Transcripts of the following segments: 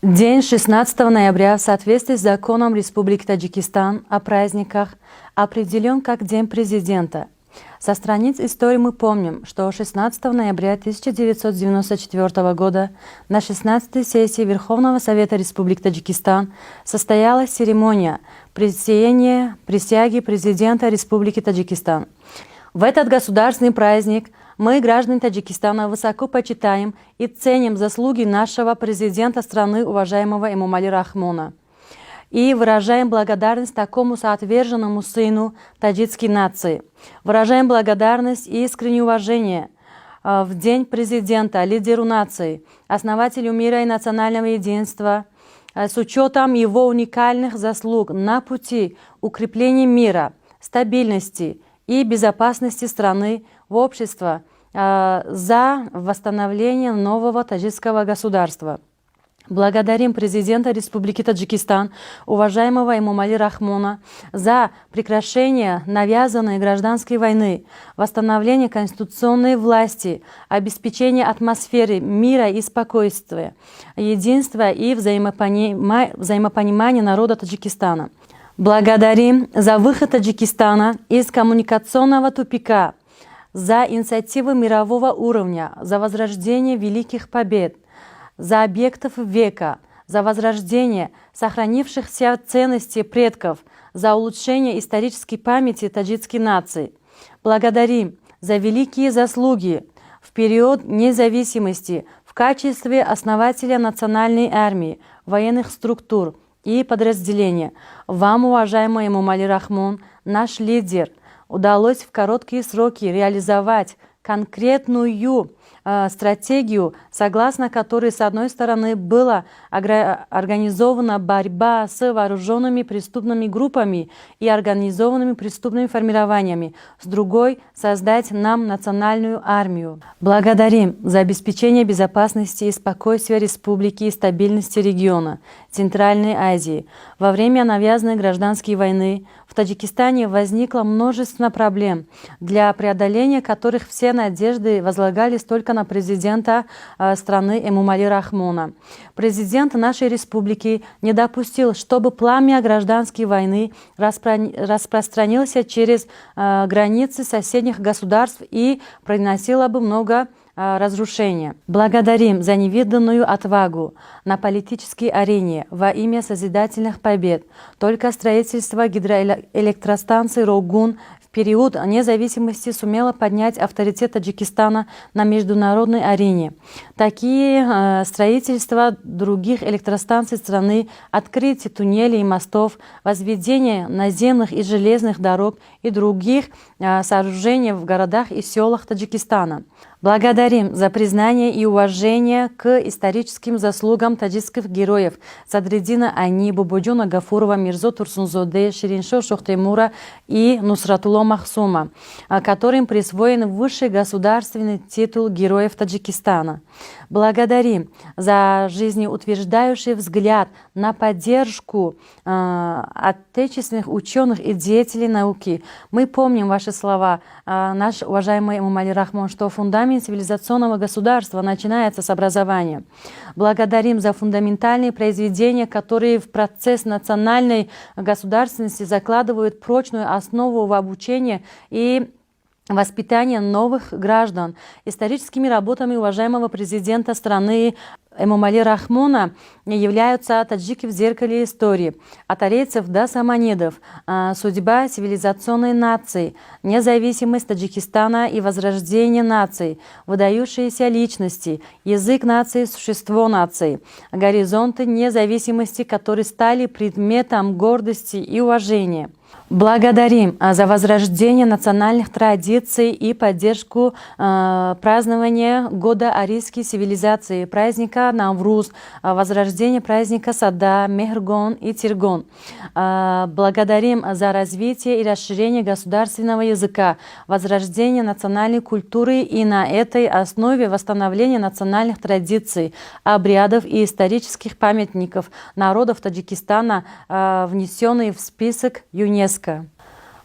День 16 ноября в соответствии с законом Республики Таджикистан о праздниках определен как День президента. Со страниц истории мы помним, что 16 ноября 1994 года на 16-й сессии Верховного Совета Республики Таджикистан состоялась церемония присяги президента Республики Таджикистан. В этот государственный праздник мы, граждане Таджикистана, высоко почитаем и ценим заслуги нашего президента страны, уважаемого Эмомали Рахмона, и выражаем благодарность такому соответственному сыну таджикской нации. Выражаем благодарность и искреннее уважение в День президента, лидеру нации, основателю мира и национального единства, с учетом его уникальных заслуг на пути укрепления мира, стабильности и безопасности страны в обществе за восстановление нового таджикского государства. Благодарим президента Республики Таджикистан, уважаемого Эмомали Рахмона, за прекращение навязанной гражданской войны, восстановление конституционной власти, обеспечение атмосферы мира и спокойствия, единства и взаимопонимания народа Таджикистана. Благодарим за выход Таджикистана из коммуникационного тупика, за инициативы мирового уровня, за возрождение великих побед, за объектов века, за возрождение сохранившихся ценностей предков, за улучшение исторической памяти таджикской нации. Благодарим за великие заслуги в период независимости в качестве основателя национальной армии, военных структур и подразделения. Вам, уважаемый Эмомали Рахмон, наш лидер, удалось в короткие сроки реализовать конкретную стратегию, согласно которой, с одной стороны, была организована борьба с вооруженными преступными группами и организованными преступными формированиями, с другой – создать нам национальную армию. Благодарим за обеспечение безопасности и спокойствия республики и стабильности региона Центральной Азии. Во время навязанной гражданской войны в Таджикистане возникло множество проблем, для преодоления которых все надежды возлагались только на президента страны Эмомали Рахмона. Президент нашей республики не допустил, чтобы пламя гражданской войны распространилось через границы соседних государств и приносило бы много разрушения. Благодарим за невиданную отвагу на политической арене во имя созидательных побед. Только строительство гидроэлектростанции Рогун в период независимости сумело поднять авторитет Таджикистана на международной арене. Такие строительства других электростанций страны, открытие туннелей и мостов, возведение наземных и железных дорог и других сооружений в городах и селах Таджикистана. Благодарим за признание и уважение к историческим заслугам таджикских героев Садриддина Ани, Бубуджуна Гафурова, Мирзо Турсунзоде, Шириншо Шохтемура и Нусратулло Махсума, которым присвоен высший государственный титул Героев Таджикистана. Благодарим за жизнеутверждающий взгляд на поддержку отечественных ученых и деятелей науки. Мы помним ваши слова, наш уважаемый Эмомали Рахмон, что фундамент цивилизационного государства начинается с образования. Благодарим за фундаментальные произведения, которые в процесс национальной государственности закладывают прочную основу в обучение и воспитание новых граждан. Историческими работами уважаемого президента страны Эмомали Рахмона являются «Таджики в зеркале истории», от арейцев до саманидов, «Судьба цивилизационной нации», «Независимость Таджикистана и возрождение наций», «Выдающиеся личности», «Язык нации, существо нации», «Горизонты независимости», которые стали предметом гордости и уважения. Благодарим за возрождение национальных традиций и поддержку празднования Года арийской цивилизации, праздника Навруз, возрождение праздника Сада, Мехргон и Тиргон. Благодарим за развитие и расширение государственного языка, возрождение национальной культуры и на этой основе восстановление национальных традиций, обрядов и исторических памятников народов Таджикистана, внесенные в список ЮНЕСКО.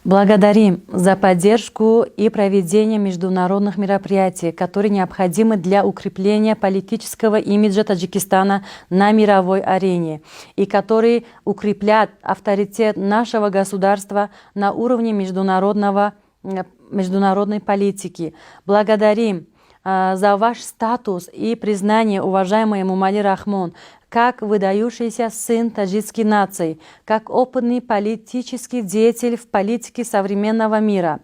Благодарим за поддержку и проведение международных мероприятий, которые необходимы для укрепления политического имиджа Таджикистана на мировой арене и которые укрепляют авторитет нашего государства на уровне международной политики. Благодарим за ваш статус и признание, уважаемый Эмомали Рахмон, как выдающийся сын таджикской нации, как опытный политический деятель в политике современного мира.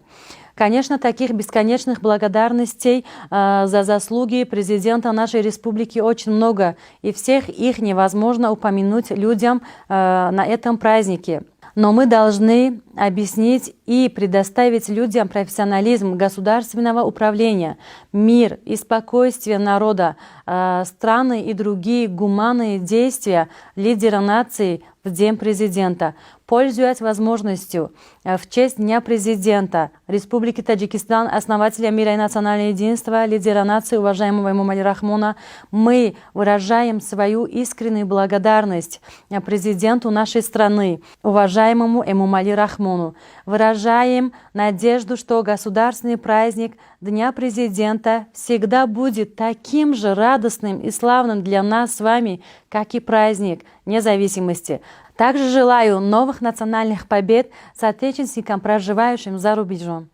Конечно, таких бесконечных благодарностей за заслуги президента нашей республики очень много, и всех их невозможно упомянуть людям на этом празднике. Но мы должны объяснить и предоставить людям профессионализм государственного управления, мир и спокойствие народа, страны и другие гуманные действия лидера нации в День президента. Пользуясь возможностью, в честь Дня президента Республики Таджикистан, основателя мира и национального единства, лидера нации, уважаемого Эмомали Рахмона, мы выражаем свою искреннюю благодарность президенту нашей страны, уважаемому Эмомали Рахмону. Выражаем надежду, что государственный праздник Дня президента всегда будет таким же радостным и славным для нас с вами, как и праздник независимости. Также желаю новых национальных побед соотечественникам, проживающим за рубежом.